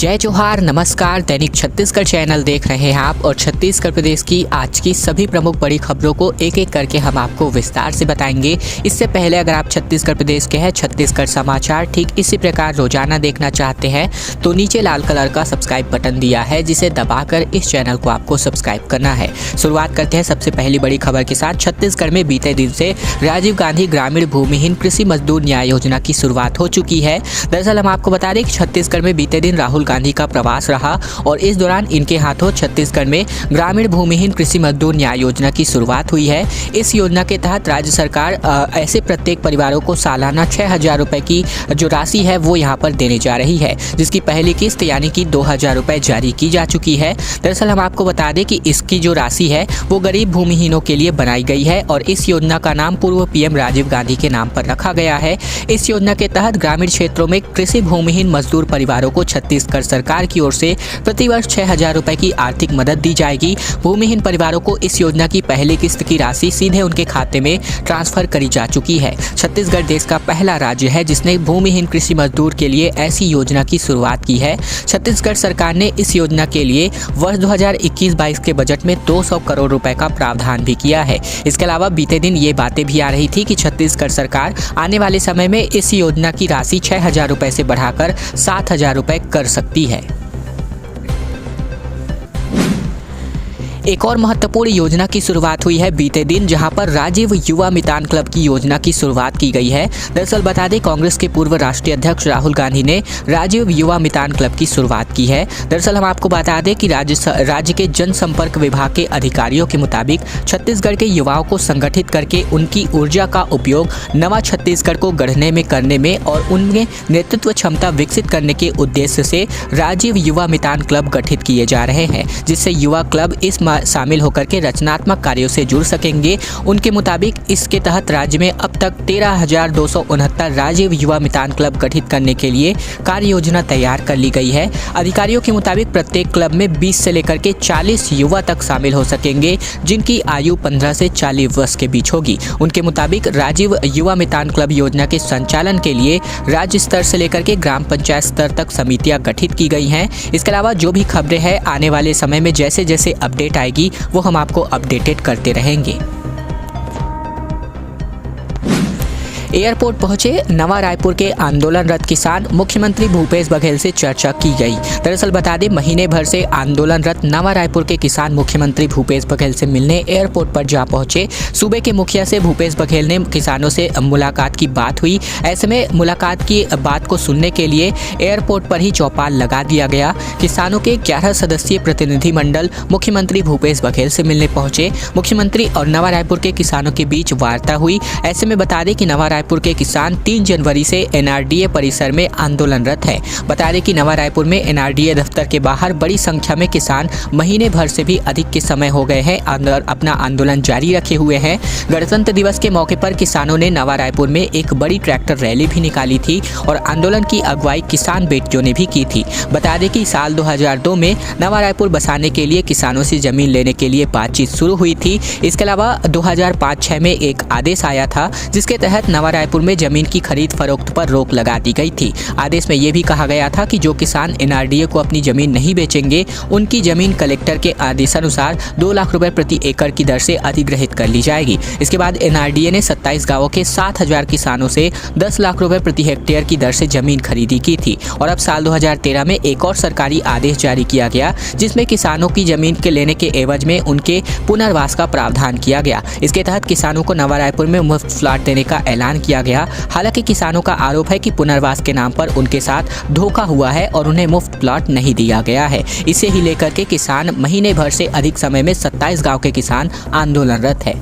जय जोहार, नमस्कार। दैनिक छत्तीसगढ़ चैनल देख रहे हैं आप और छत्तीसगढ़ प्रदेश की आज की सभी प्रमुख बड़ी खबरों को एक एक करके हम आपको विस्तार से बताएंगे। इससे पहले अगर आप छत्तीसगढ़ प्रदेश के हैं, छत्तीसगढ़ समाचार ठीक इसी प्रकार रोजाना देखना चाहते हैं तो नीचे लाल कलर का सब्सक्राइब बटन दिया है, जिसे दबाकर इस चैनल को आपको सब्सक्राइब करना है। शुरुआत करते हैं सबसे पहली बड़ी खबर के साथ। छत्तीसगढ़ में बीते दिन से राजीव गांधी ग्रामीण भूमिहीन कृषि मजदूर न्याय योजना की शुरुआत हो चुकी है। दरअसल हम आपको बता दें कि छत्तीसगढ़ में बीते दिन राहुल गांधी का प्रवास रहा और इस दौरान इनके हाथों छत्तीसगढ़ में ग्रामीण भूमिहीन कृषि मजदूर न्याय योजना की शुरुआत हुई है। इस योजना के तहत राज्य सरकार ऐसे प्रत्येक परिवारों को सालाना 6,000 रुपए की जो राशि है वो यहाँ पर देने जा रही है, जिसकी पहली किस्त यानी कि 2,000 रुपए जारी की जा चुकी है। दरअसल हम आपको बता दें कि इसकी जो राशि है वो गरीब भूमिहीनों के लिए बनाई गई है और इस योजना का नाम पूर्व पीएम राजीव गांधी के नाम पर रखा गया है। इस योजना के तहत ग्रामीण क्षेत्रों में कृषि भूमिहीन मजदूर परिवारों को छत्तीसगढ़ सरकार की ओर से प्रतिवर्ष 6,000 रुपए की आर्थिक मदद दी जाएगी। भूमिहीन परिवारों को इस योजना की पहली किस्त की राशि सीधे उनके खाते में ट्रांसफर करी जा चुकी है। छत्तीसगढ़ देश का पहला राज्य है जिसने भूमिहीन कृषि मजदूर के लिए ऐसी योजना की शुरुआत की है। छत्तीसगढ़ सरकार ने इस योजना के लिए वर्ष 2021-22 के बजट में 200 करोड़ रुपए का प्रावधान भी किया है। इसके अलावा बीते दिन ये बातें भी आ रही थी कि छत्तीसगढ़ सरकार आने वाले समय में इस योजना की राशि 6,000 रुपए से बढ़ाकर 7,000 रुपए कर सकती है। एक और महत्वपूर्ण योजना की शुरुआत हुई है बीते दिन, जहां पर राजीव युवा मितान क्लब की योजना की शुरुआत की गई है। दरअसल बता दें, कांग्रेस के पूर्व राष्ट्रीय अध्यक्ष राहुल गांधी ने राजीव युवा मितान क्लब की शुरुआत की है। दरअसल हम आपको बता दें कि राज्य के जनसंपर्क विभाग के अधिकारियों के मुताबिक छत्तीसगढ़ के युवाओं को संगठित करके उनकी ऊर्जा का उपयोग नवा छत्तीसगढ़ को गढ़ने में करने में और उनमें नेतृत्व क्षमता विकसित करने के उद्देश्य से राजीव युवा मितान क्लब गठित किए जा रहे हैं, जिससे युवा क्लब इस शामिल होकर के रचनात्मक कार्यों से जुड़ सकेंगे। उनके मुताबिक इसके तहत राज्य में अब तक 13,269 राजीव युवा मितान क्लब गठित करने के लिए कार्य योजना तैयार कर ली गई है। अधिकारियों के मुताबिक प्रत्येक क्लब में 20 से लेकर के 40 युवा तक शामिल हो सकेंगे, जिनकी आयु 15 से 40 वर्ष के बीच होगी। उनके मुताबिक राजीव युवा मितान क्लब योजना के संचालन के लिए राज्य स्तर से लेकर के ग्राम पंचायत स्तर तक समितियां गठित की गई हैं। इसके अलावा जो भी खबरें हैं आने वाले समय में जैसे जैसे अपडेट आएगी वो हम आपको अपडेटेड करते रहेंगे। एयरपोर्ट पहुंचे नवा रायपुर के आंदोलनरत किसान, मुख्यमंत्री भूपेश बघेल से चर्चा की गई। दरअसल बता दें, महीने भर से आंदोलनरत नवा रायपुर के किसान मुख्यमंत्री भूपेश बघेल से मिलने एयरपोर्ट पर जा पहुंचे। सूबे के मुखिया से भूपेश बघेल ने किसानों से मुलाकात की बात हुई। ऐसे में मुलाकात की बात को सुनने के लिए एयरपोर्ट पर ही चौपाल लगा दिया गया। किसानों के 11 सदस्यीय प्रतिनिधिमंडल मुख्यमंत्री भूपेश बघेल से मिलने पहुंचे। मुख्यमंत्री और नवा रायपुर के किसानों के बीच वार्ता हुई। ऐसे में बता दें कि नवा रायपुर के किसान 3 जनवरी से एनआरडीए परिसर में आंदोलनरत है। बता दें कि नवा रायपुर में एनआरडीए दफ्तर के बाहर बड़ी संख्या में किसान महीने भर से भी अधिक के समय हो गए हैं अपना आंदोलन जारी रखे हुए हैं। गणतंत्र दिवस के मौके पर किसानों ने नवा रायपुर में एक बड़ी ट्रैक्टर रैली भी निकाली थी और आंदोलन की अगुवाई किसान बेटियों ने भी की थी। बता दें कि साल 2002 में नवा रायपुर बसाने के लिए किसानों से जमीन लेने के लिए बातचीत शुरू हुई थी। इसके अलावा 2005-06 में एक आदेश आया था जिसके तहत नवा रायपुर में जमीन की खरीद फरोख्त पर रोक लगा दी गई थी। आदेश में यह भी कहा गया था कि जो किसान एनआरडीए को अपनी जमीन नहीं बेचेंगे उनकी जमीन कलेक्टर के आदेशानुसार 2 लाख रुपए प्रति एकड़ की दर से अधिग्रहित कर ली जाएगी। इसके बाद एनआरडीए ने 27 गांवों के 7,000 किसानों से 10 लाख रुपए प्रति हेक्टेयर की दर से जमीन खरीदी की थी और अब साल 2013 में एक और सरकारी आदेश जारी किया गया जिसमें किसानों की जमीन के लेने के एवज में उनके पुनर्वास का प्रावधान किया गया। इसके तहत किसानों को नवा रायपुर में मुफ्त प्लॉट देने का ऐलान किया गया। हालांकि किसानों का आरोप है कि पुनर्वास के नाम पर उनके साथ धोखा हुआ है और उन्हें मुफ्त प्लॉट नहीं दिया गया है। इसे ही लेकर के किसान महीने भर से अधिक समय में 27 गांव के किसान आंदोलनरत है।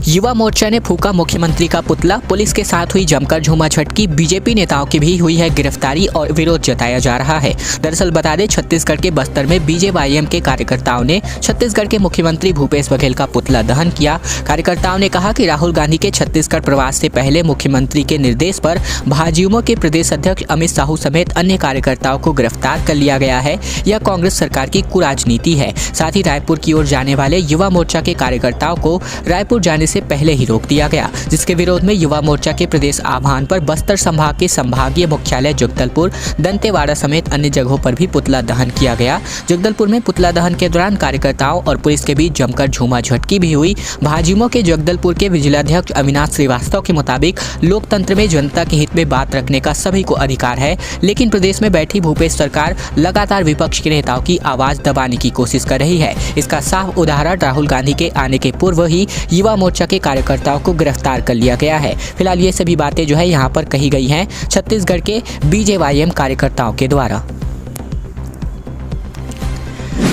युवा मोर्चा ने फूका मुख्यमंत्री का पुतला, पुलिस के साथ हुई जमकर झूमाझटकी, बीजेपी नेताओं की भी हुई है गिरफ्तारी और विरोध जताया जा रहा है। दरअसल बता दें, छत्तीसगढ़ के बस्तर में बीजेवाईएम के कार्यकर्ताओं ने छत्तीसगढ़ के मुख्यमंत्री भूपेश बघेल का पुतला दहन किया। कार्यकर्ताओं ने कहा कि राहुल गांधी के छत्तीसगढ़ प्रवास से पहले मुख्यमंत्री के निर्देश पर भाजयुमो के प्रदेश अध्यक्ष अमित साहू समेत अन्य कार्यकर्ताओं को गिरफ्तार कर लिया गया है। यह कांग्रेस सरकार की कुराजनीति है। साथ ही रायपुर की ओर जाने वाले युवा मोर्चा के कार्यकर्ताओं को रायपुर जाने से पहले ही रोक दिया गया, जिसके विरोध में युवा मोर्चा के प्रदेश आह्वान पर बस्तर संभाग के संभागीय मुख्यालय जगदलपुर, दंतेवाड़ा समेत अन्य जगहों पर भी पुतला दहन किया गया। जगदलपुर में पुतला दहन के दौरान कार्यकर्ताओं और पुलिस के बीच जमकर झूमाझटकी भी हुई। भाजयुमो के जगदलपुर के विजिलाध्यक्ष अविनाश श्रीवास्तव के मुताबिक लोकतंत्र में जनता के हित में बात रखने का सभी को अधिकार है, लेकिन प्रदेश में बैठी भूपेश सरकार लगातार विपक्ष के नेताओं की आवाज दबाने की कोशिश कर रही है। इसका साफ उदाहरण राहुल गांधी के आने के पूर्व ही युवा मोर्चा के कार्यकर्ताओं को गिरफ्तार कर लिया गया है। फिलहाल ये सभी बातें जो है यहाँ पर कही गई हैं छत्तीसगढ़ के बीजेवाईएम कार्यकर्ताओं के द्वारा।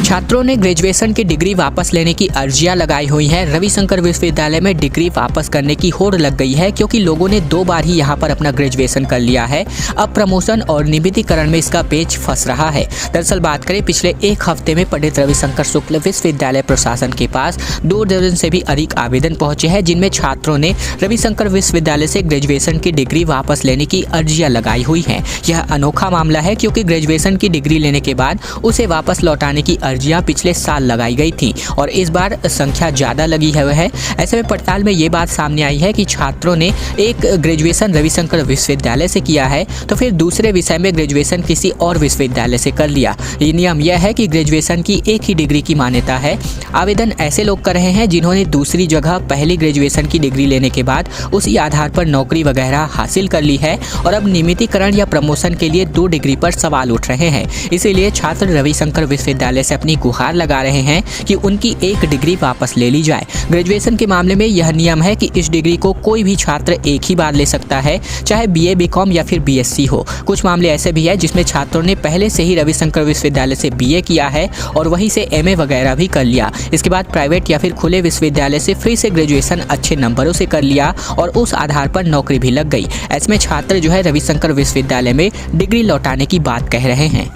छात्रों ने ग्रेजुएशन की डिग्री वापस लेने की अर्जियां लगाई हुई हैं। रविशंकर विश्वविद्यालय में डिग्री वापस करने की होड़ लग गई है, क्योंकि लोगों ने 2 बार ही यहां पर अपना ग्रेजुएशन कर लिया है। अब प्रमोशन और नियमितीकरण में इसका पेच फंस रहा है। दरअसल बात करें, पिछले 1 हफ्ते में पंडित रविशंकर शुक्ल विश्वविद्यालय प्रशासन के पास 2 दर्जन से भी अधिक आवेदन पहुंचे हैं, जिनमें छात्रों ने रविशंकर विश्वविद्यालय से ग्रेजुएशन की डिग्री वापस लेने की अर्जियां लगाई हुई हैं। यह अनोखा मामला है, क्योंकि ग्रेजुएशन की डिग्री लेने के बाद उसे वापस लौटाने की अर्जियां पिछले साल लगाई गई थी और इस बार संख्या ज्यादा लगी है। ऐसे में पड़ताल में ये बात सामने आई है कि छात्रों ने एक ग्रेजुएशन रविशंकर विश्वविद्यालय से किया है, तो फिर दूसरे विषय में ग्रेजुएशन किसी और विश्वविद्यालय से कर लिया। ये नियम यह है कि ग्रेजुएशन की एक ही डिग्री की मान्यता है। आवेदन ऐसे लोग कर रहे हैं जिन्होंने दूसरी जगह पहली ग्रेजुएशन की डिग्री लेने के बाद उसी आधार पर नौकरी वगैरह हासिल कर ली है और अब नियमितीकरण या प्रमोशन के लिए 2 डिग्री पर सवाल उठ रहे हैं। इसीलिए छात्र रविशंकर विश्वविद्यालय से अपनी गुहार लगा रहे हैं कि उनकी एक डिग्री वापस ले ली जाए। ग्रेजुएशन के मामले में यह नियम है कि इस डिग्री को कोई भी छात्र एक ही बार ले सकता है, चाहे बीए, बीकॉम या फिर बीएससी हो। कुछ मामले ऐसे भी है जिसमें छात्रों ने पहले से ही रविशंकर विश्वविद्यालय से बीए किया है और वहीं से एमए वगैरह भी कर लिया। इसके बाद प्राइवेट या फिर खुले विश्वविद्यालय से फ्री से ग्रेजुएशन अच्छे नंबरों से कर लिया और उस आधार पर नौकरी भी लग गई। ऐसे में छात्र जो है रविशंकर विश्वविद्यालय में डिग्री लौटाने की बात कह रहे हैं।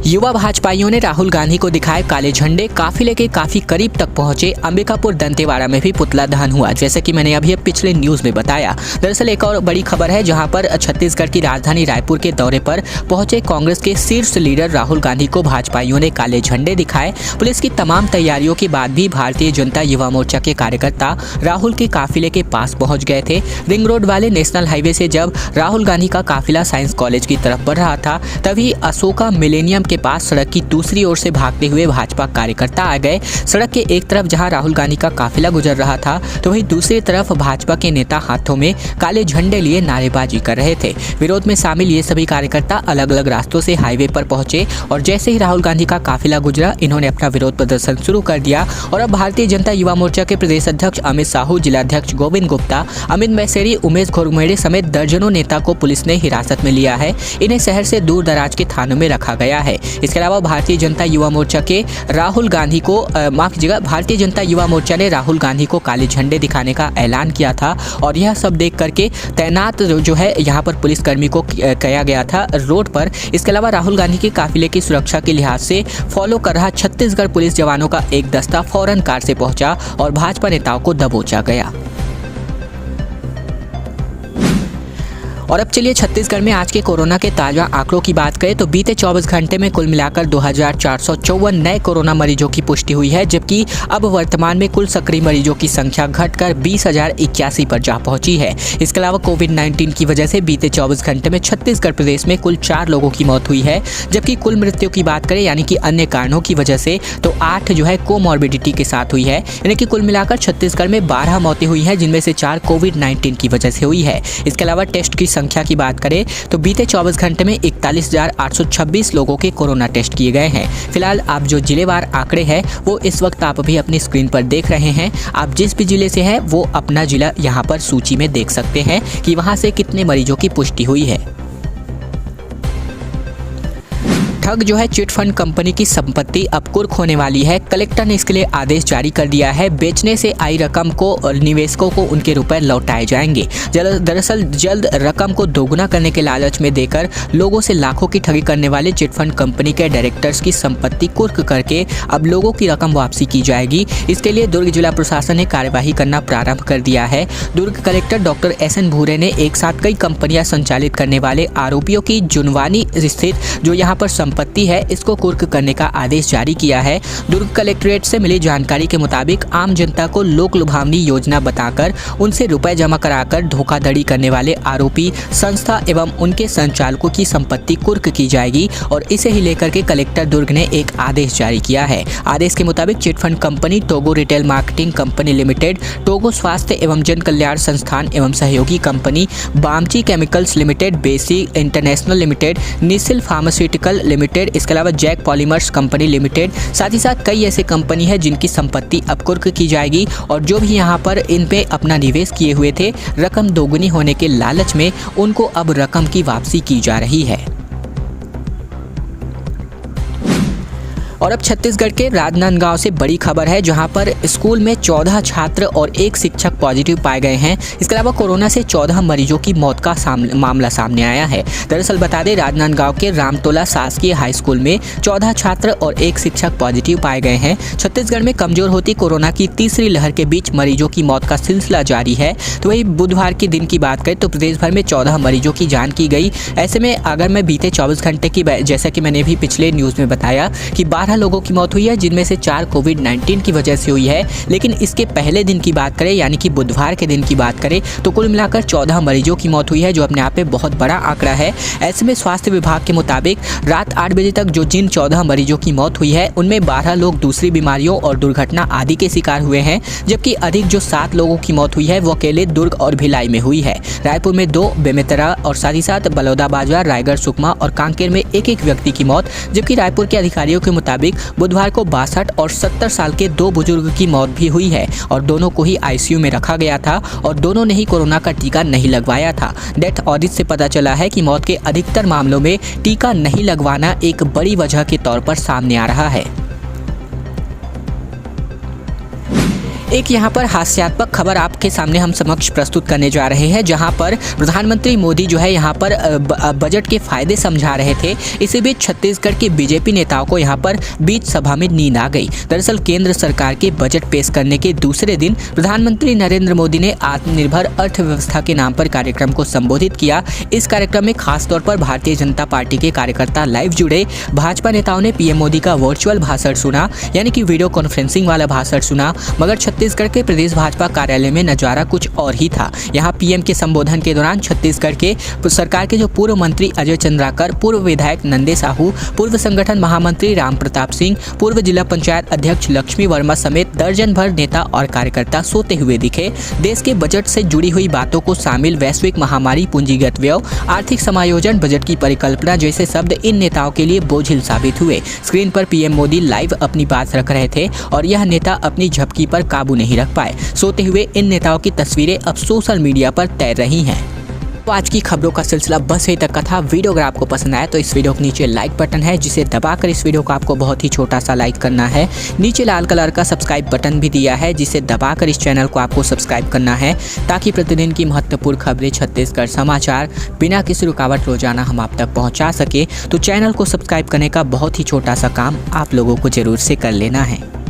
युवा भाजपाइयों ने राहुल गांधी को दिखाए काले झंडे। काफिले के काफी करीब तक पहुंचे। अंबिकापुर दंतेवाड़ा में भी पुतला दहन हुआ, जैसे कि मैंने अभी पिछले न्यूज में बताया। दरअसल एक और बड़ी खबर है, जहां पर छत्तीसगढ़ की राजधानी रायपुर के दौरे पर पहुंचे कांग्रेस के शीर्ष लीडर राहुल गांधी को भाजपाइयों ने काले झंडे दिखाए। पुलिस की तमाम तैयारियों के बाद भी भारतीय जनता युवा मोर्चा के कार्यकर्ता राहुल के काफिले के पास पहुंच गए थे। रिंग रोड वाले नेशनल हाईवे से जब राहुल गांधी का काफिला साइंस कॉलेज की तरफ बढ़ रहा था, तभी अशोका मिलेनियम के पास सड़क की दूसरी ओर से भागते हुए भाजपा कार्यकर्ता आ गए। सड़क के एक तरफ जहां राहुल गांधी का काफिला गुजर रहा था, तो वहीं दूसरी तरफ भाजपा के नेता हाथों में काले झंडे लिए नारेबाजी कर रहे थे। विरोध में शामिल ये सभी कार्यकर्ता अलग अलग रास्तों से हाईवे पर पहुंचे और जैसे ही राहुल गांधी का काफिला गुजरा, इन्होंने अपना विरोध प्रदर्शन शुरू कर दिया। और अब भारतीय जनता युवा मोर्चा के प्रदेश अध्यक्ष अमित साहू, जिलाध्यक्ष गोविंद गुप्ता, अमित मैसेरी, उमेश घोरमेड़े समेत दर्जनों नेता को पुलिस ने हिरासत में लिया है। इन्हें शहर से दूर दराज के थानों में रखा गया है। इसके अलावा भारतीय जनता युवा मोर्चा ने राहुल गांधी को काले झंडे दिखाने का ऐलान किया था और यह सब देख करके तैनात जो है यहाँ पर पुलिसकर्मी को किया गया था रोड पर। इसके अलावा राहुल गांधी के काफिले की सुरक्षा के लिहाज से फॉलो कर रहा छत्तीसगढ़ पुलिस जवानों का एक दस्ता फौरन कार से पहुंचा और भाजपा नेताओं को दबोचा गया। और अब चलिए छत्तीसगढ़ में आज के कोरोना के ताजा आंकड़ों की बात करें तो बीते 24 घंटे में कुल मिलाकर 2454 नए कोरोना मरीजों की पुष्टि हुई है, जबकि अब वर्तमान में कुल सक्रिय मरीजों की संख्या घटकर 20,081 पर जा पहुंची है। इसके अलावा कोविड-19 की वजह से बीते 24 घंटे में छत्तीसगढ़ प्रदेश में कुल 4 लोगों की मौत हुई है, जबकि कुल मृत्यु की बात करें यानी कि अन्य कारणों की वजह से तो 8 जो है कोमॉर्बिडिटी के साथ हुई है। यानी कि कुल मिलाकर छत्तीसगढ़ में 12 मौतें हुई हैं, जिनमें से 4 कोविड-19 की वजह से हुई है। इसके अलावा टेस्ट की संख्या की बात करें तो बीते 24 घंटे में 41,826 लोगों के कोरोना टेस्ट किए गए हैं। फिलहाल आप जो जिलेवार आंकड़े हैं वो इस वक्त आप भी अपनी स्क्रीन पर देख रहे हैं। आप जिस भी जिले से हैं वो अपना जिला यहाँ पर सूची में देख सकते हैं कि वहां से कितने मरीजों की पुष्टि हुई है। ठग जो है चिट फंड कंपनी की संपत्ति अब कुर्क होने वाली है। कलेक्टर ने इसके लिए आदेश जारी कर दिया है। बेचने से आई रकम को निवेशकों को उनके रुपए लौटाए जाएंगे। दरअसल जल्द रकम को दोगुना करने के लालच में देकर लोगों से लाखों की ठगी करने वाले चिट फंड कंपनी के डायरेक्टर्स की संपत्ति कुर्क करके अब लोगों की रकम वापसी की जाएगी। इसके लिए दुर्ग जिला प्रशासन ने कार्यवाही करना प्रारंभ कर दिया है। दुर्ग कलेक्टर डॉक्टर एस.एन. भूरे ने एक साथ कई कंपनियां संचालित करने वाले आरोपियों की जुनवानी स्थित जो यहाँ पर संपत्ति है इसको कुर्क करने का आदेश जारी किया है। दुर्ग कलेक्ट्रेट से मिली जानकारी के मुताबिक आम जनता को लोक लुभावनी योजना बताकर उनसे रुपए जमा कराकर धोखाधड़ी करने वाले आरोपी संस्था एवं उनके संचालकों की संपत्ति कुर्क की जाएगी और इसे ही लेकर के कलेक्टर दुर्ग ने एक आदेश जारी किया है। आदेश के मुताबिक chit fund company, Togo retail marketing company limited, Togo स्वास्थ्य एवं जन कल्याण संस्थान एवं सहयोगी कंपनी, बामची केमिकल्स लिमिटेड, बेसी इंटरनेशनल लिमिटेड, निसिल फार्मास्यूटिकल लिमिटेड, इसके अलावा जैक पॉलीमर्स कंपनी लिमिटेड, साथ ही साथ कई ऐसे कंपनी है जिनकी संपत्ति अब कुर्क की जाएगी और जो भी यहाँ पर इन पे अपना निवेश किए हुए थे रकम दोगुनी होने के लालच में उनको अब रकम की वापसी की जा रही है। और अब छत्तीसगढ़ के राजनांदगांव से बड़ी खबर है, जहां पर स्कूल में 14 छात्र और 1 शिक्षक पॉजिटिव पाए गए हैं। इसके अलावा कोरोना से 14 मरीजों की मौत का मामला सामने आया है। दरअसल बता दें, राजनांदगांव के रामतोला शासकीय हाई स्कूल में 14 छात्र और 1 शिक्षक पॉजिटिव पाए गए हैं। छत्तीसगढ़ में कमजोर होती कोरोना की तीसरी लहर के बीच मरीजों की मौत का सिलसिला जारी है। तो वही बुधवार के दिन की बात करें तो प्रदेश भर में 14 मरीजों की जान की गई। ऐसे में अगर मैं बीते 24 घंटे की, जैसा कि मैंने भी पिछले न्यूज़ में बताया कि 12 लोगों की मौत हुई है, जिनमें से 4 कोविड-19 की वजह से हुई है। लेकिन इसके पहले दिन की बात करें यानी कि बुधवार के दिन की बात करें तो कुल मिलाकर 14 मरीजों की मौत हुई है, जो अपने आप में बहुत बड़ा आंकड़ा है। ऐसे में स्वास्थ्य विभाग के मुताबिक रात 8 बजे तक जो जिन 14 मरीजों की मौत हुई है उनमें 12 लोग दूसरी बीमारियों और दुर्घटना आदि के शिकार हुए हैं, जबकि अधिक जो 7 लोगों की मौत हुई है वो अकेले दुर्ग और भिलाई में हुई है। रायपुर में 2, बेमेतरा और साथ ही साथ बलौदाबाजार, रायगढ़, सुकमा और कांकेर में एक एक व्यक्ति की मौत, जबकि रायपुर के अधिकारियों के मुताबिक बुधवार को 62 और 70 साल के 2 बुजुर्ग की मौत भी हुई है और दोनों को ही आईसीयू में रखा गया था और दोनों ने ही कोरोना का टीका नहीं लगवाया था। डेथ ऑडिट से पता चला है कि मौत के अधिकतर मामलों में टीका नहीं लगवाना एक बड़ी वजह के तौर पर सामने आ रहा है। एक यहाँ पर हास्यात्मक खबर आपके सामने हम समक्ष प्रस्तुत करने जा रहे हैं, जहाँ पर प्रधानमंत्री मोदी जो है यहाँ पर बजट के फायदे समझा रहे थे। इसी बीच छत्तीसगढ़ के बीजेपी नेताओं को यहाँ पर बीच सभा में नींद आ गई। दरअसल केंद्र सरकार के बजट पेश करने के दूसरे दिन प्रधानमंत्री नरेंद्र मोदी ने आत्मनिर्भर अर्थव्यवस्था के नाम पर कार्यक्रम को संबोधित किया। इस कार्यक्रम में खासतौर पर भारतीय जनता पार्टी के कार्यकर्ता लाइव जुड़े। भाजपा नेताओं ने पीएम मोदी का वर्चुअल भाषण सुना, यानी कि वीडियो कॉन्फ्रेंसिंग वाला भाषण सुना। मगर छत्तीसगढ़ के प्रदेश भाजपा कार्यालय में नजारा कुछ और ही था। यहां पीएम के संबोधन के दौरान छत्तीसगढ़ के सरकार के जो पूर्व मंत्री अजय चंद्राकर, पूर्व विधायक नंदे साहू, पूर्व संगठन महामंत्री राम प्रताप सिंह, पूर्व जिला पंचायत अध्यक्ष लक्ष्मी वर्मा समेत दर्जन भर नेता और कार्यकर्ता सोते हुए दिखे। देश के बजट से जुड़ी हुई बातों को शामिल वैश्विक महामारी, पूंजीगत व्यय, आर्थिक समायोजन, बजट की परिकल्पना जैसे शब्द इन नेताओं के लिए बोझिल साबित हुए। स्क्रीन पर पीएम मोदी लाइव अपनी बात रख रहे थे और यह नेता अपनी झपकी पर काबू नहीं रख पाए। सोते हुए इन नेताओं की तस्वीरें अब सोशल मीडिया पर तैर रही हैं। तो आज की खबरों का सिलसिला बस यहीं तक का था। वीडियो अगर आपको पसंद आया तो इस वीडियो के नीचे लाइक बटन है, जिसे दबाकर इस वीडियो को आपको बहुत ही छोटा सा लाइक करना है। नीचे लाल कलर का सब्सक्राइब बटन भी दिया है, जिसे दबाकर इस चैनल को आपको सब्सक्राइब करना है, ताकि प्रतिदिन की महत्वपूर्ण खबरें, छत्तीसगढ़ समाचार बिना किसी रुकावट रोजाना हम आप तक पहुँचा सके। तो चैनल को सब्सक्राइब करने का बहुत ही छोटा सा काम आप लोगों को जरूर से कर लेना है।